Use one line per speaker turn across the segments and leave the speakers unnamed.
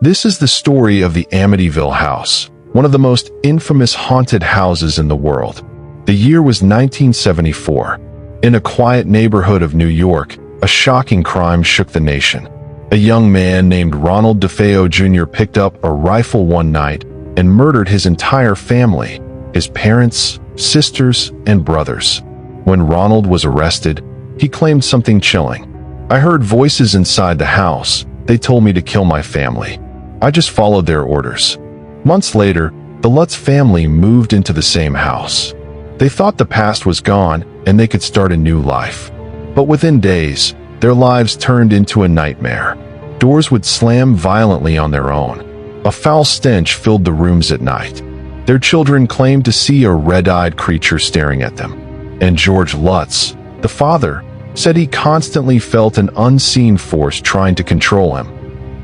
This is the story of the Amityville house, one of the most infamous haunted houses in the world. The year was 1974. In a quiet neighborhood of New York, a shocking crime shook the nation. A young man named Ronald DeFeo Jr. picked up a rifle one night and murdered his entire family, his parents, sisters, and brothers. When Ronald was arrested, he claimed something chilling. "I heard voices inside the house. They told me to kill my family. I just followed their orders." Months later, the Lutz family moved into the same house. They thought the past was gone and they could start a new life. But within days, their lives turned into a nightmare. Doors would slam violently on their own. A foul stench filled the rooms at night. Their children claimed to see a red-eyed creature staring at them. And George Lutz, the father, said he constantly felt an unseen force trying to control him,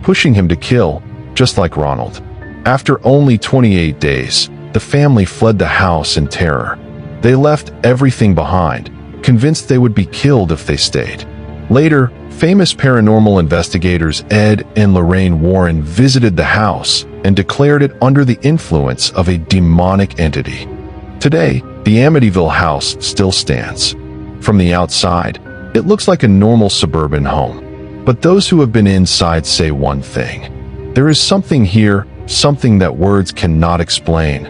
pushing him to kill, just like Ronald. After only 28 days, the family fled the house in terror. They left everything behind, convinced they would be killed if they stayed. Later, famous paranormal investigators Ed and Lorraine Warren visited the house and declared it under the influence of a demonic entity. Today, the Amityville house still stands. From the outside, it looks like a normal suburban home. But those who have been inside say one thing. There is something here, something that words cannot explain.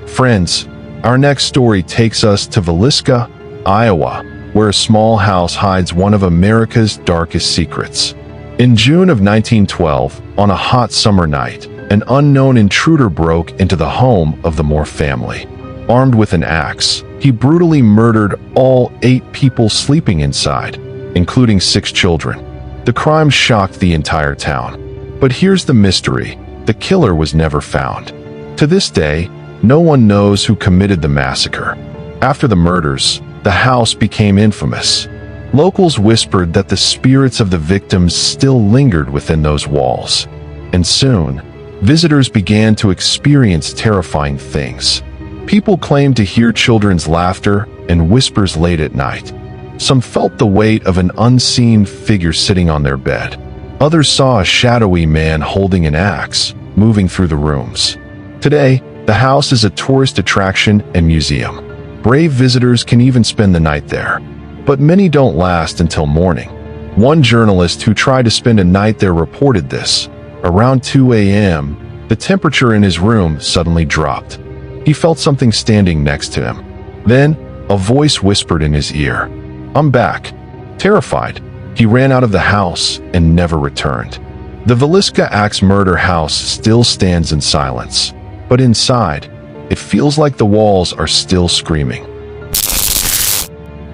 Friends, our next story takes us to Villisca, Iowa, where a small house hides one of America's darkest secrets. In June of 1912, on a hot summer night, an unknown intruder broke into the home of the Moore family. Armed with an axe, he brutally murdered all 8 people sleeping inside, including 6 children. The crime shocked the entire town. But here's the mystery: the killer was never found. To this day, no one knows who committed the massacre. After the murders, the house became infamous. Locals whispered that the spirits of the victims still lingered within those walls. And soon, visitors began to experience terrifying things. People claimed to hear children's laughter and whispers late at night. Some felt the weight of an unseen figure sitting on their bed. Others saw a shadowy man holding an axe, moving through the rooms. Today, the house is a tourist attraction and museum. Brave visitors can even spend the night there. But many don't last until morning. One journalist who tried to spend a night there reported this. Around 2 a.m., the temperature in his room suddenly dropped. He felt something standing next to him. Then, a voice whispered in his ear, "I'm back." Terrified, he ran out of the house and never returned. The Villisca Axe murder house still stands in silence, but inside, it feels like the walls are still screaming.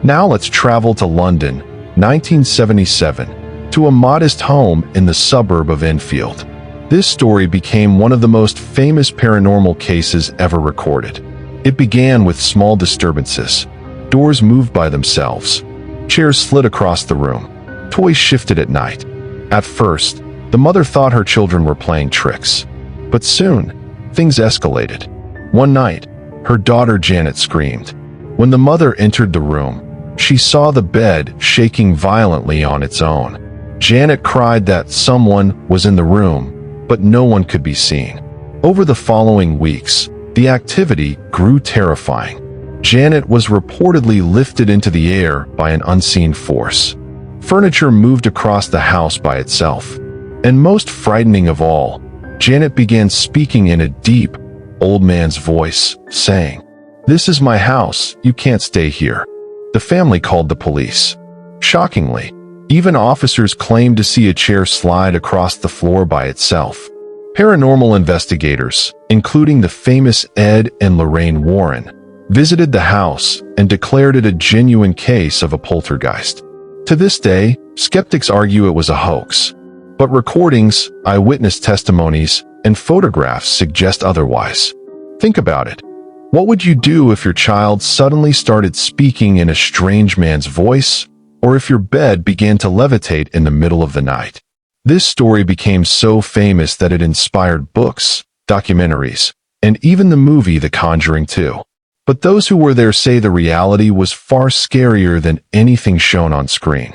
Now let's travel to London, 1977, to a modest home in the suburb of Enfield. This story became one of the most famous paranormal cases ever recorded. It began with small disturbances. Doors moved by themselves. Chairs slid across the room. Toys shifted at night. At first, the mother thought her children were playing tricks. But soon, things escalated. One night, her daughter Janet screamed. When the mother entered the room, she saw the bed shaking violently on its own. Janet cried that someone was in the room, but no one could be seen. Over the following weeks, the activity grew terrifying. Janet was reportedly lifted into the air by an unseen force. Furniture moved across the house by itself. And most frightening of all, Janet began speaking in a deep, old man's voice, saying, "This is my house, you can't stay here." The family called the police. Shockingly, even officers claimed to see a chair slide across the floor by itself. Paranormal investigators, including the famous Ed and Lorraine Warren, visited the house and declared it a genuine case of a poltergeist. To this day, skeptics argue it was a hoax. But recordings, eyewitness testimonies, and photographs suggest otherwise. Think about it. What would you do if your child suddenly started speaking in a strange man's voice, or if your bed began to levitate in the middle of the night? This story became so famous that it inspired books, documentaries, and even the movie The Conjuring 2. But those who were there say the reality was far scarier than anything shown on screen.